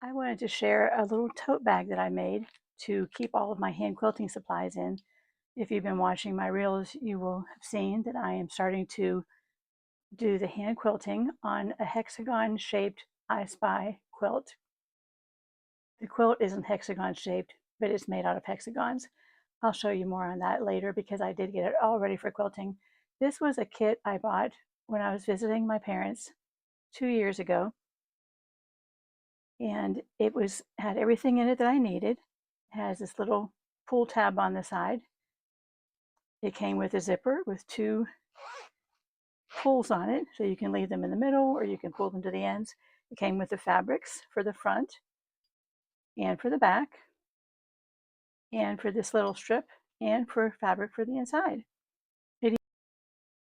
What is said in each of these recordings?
I wanted to share a little tote bag that I made to keep all of my hand quilting supplies in. If you've been watching my reels, you will have seen that I am starting to do the hand quilting on a hexagon shaped I Spy quilt. The quilt isn't hexagon shaped, but it's made out of hexagons. I'll show you more on that later because I did get it all ready for quilting. This was a kit I bought when I was visiting my parents 2 years ago, and it had everything in it that I needed. It has this little pull tab on the side. It came with a zipper with two pulls on it, so you can leave them in the middle or you can pull them to the ends. It came with the fabrics for the front and for the back, and for this little strip, and for fabric for the inside. It,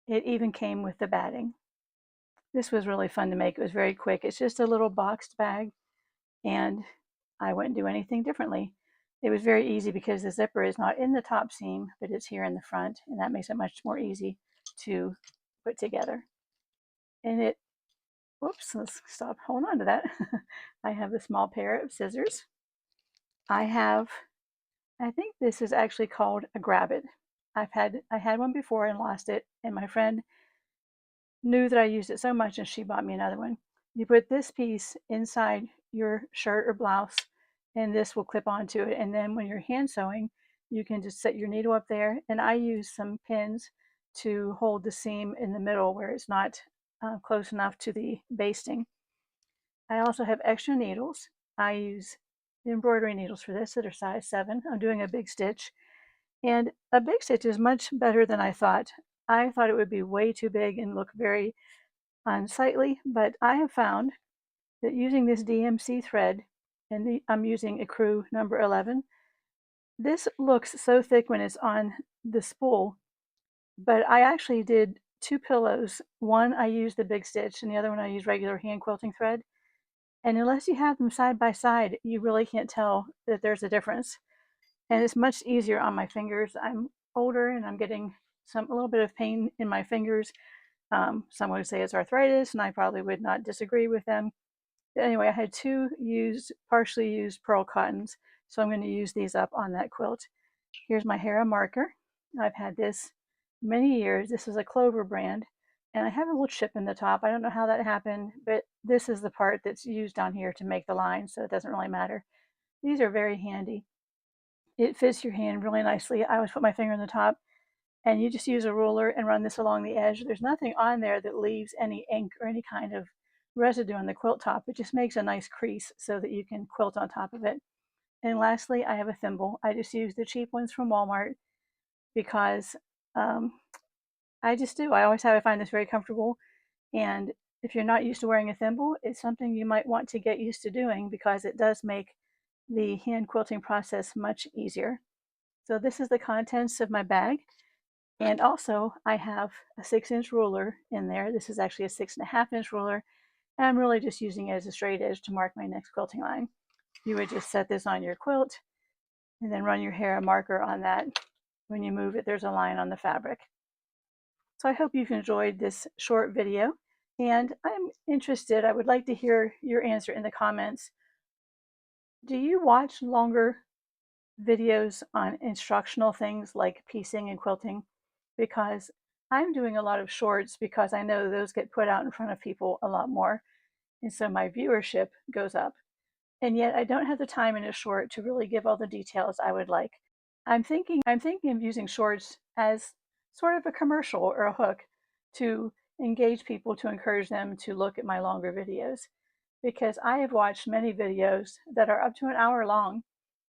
it even came with the batting. This was really fun to make. It was very quick. It's just a little boxed bag, and I wouldn't do anything differently. It was very easy because the zipper is not in the top seam, but it's here in the front, and that makes it much more easy to put together. And whoops, let's stop, hold on to that. I have a small pair of scissors. I think this is actually called a grabbit. I had one before and lost it, and my friend knew that I used it so much and she bought me another one. You put this piece inside your shirt or blouse, and this will clip onto it. And then when you're hand sewing, you can just set your needle up there. And I use some pins to hold the seam in the middle where it's not close enough to the basting. I also have extra needles. I use embroidery needles for this that are size 7. I'm doing a big stitch. And a big stitch is much better than I thought. I thought it would be way too big and look very unsightly, but I have found that using this DMC thread, and I'm using a crew number 11, this looks so thick when it's on the spool, but I actually did 2 pillows. One I used the big stitch and the other one I used regular hand quilting thread. And unless you have them side by side, you really can't tell that there's a difference. And it's much easier on my fingers. I'm older and I'm getting a little bit of pain in my fingers. Some would say it's arthritis, and I probably would not disagree with them. But anyway, I had 2 partially used pearl cottons, so I'm going to use these up on that quilt. Here's my Hera marker. I've had this many years. This is a Clover brand, and I have a little chip in the top. I don't know how that happened, but this is the part that's used down here to make the line, so it doesn't really matter. These are very handy. It fits your hand really nicely. I always put my finger in the top, and you just use a ruler and run this along the edge. There's nothing on there that leaves any ink or any kind of residue on the quilt top. It just makes a nice crease so that you can quilt on top of it. And lastly, I have a thimble. I just use the cheap ones from Walmart because I just do. I find this very comfortable. And if you're not used to wearing a thimble, it's something you might want to get used to doing because it does make the hand quilting process much easier. So this is the contents of my bag. And also I have a 6-inch ruler in there. This is actually a 6.5-inch ruler. And I'm really just using it as a straight edge to mark my next quilting line. You would just set this on your quilt and then run your Hera marker on that. When you move it, there's a line on the fabric. So I hope you've enjoyed this short video, and I'm interested, I would like to hear your answer in the comments. Do you watch longer videos on instructional things like piecing and quilting? Because I'm doing a lot of shorts because I know those get put out in front of people a lot more, and so my viewership goes up. And yet I don't have the time in a short to really give all the details I would like. I'm thinking of using shorts as sort of a commercial or a hook to engage people, to encourage them to look at my longer videos, because I have watched many videos that are up to an hour long,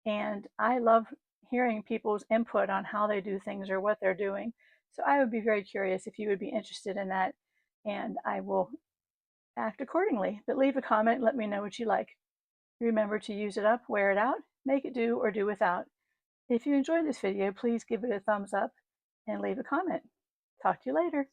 and I love hearing people's input on how they do things or what they're doing. So I would be very curious if you would be interested in that, and I will act accordingly. But leave a comment, let me know what you like. Remember to use it up, wear it out, make it do or do without. If you enjoyed this video, please give it a thumbs up and leave a comment. Talk to you later.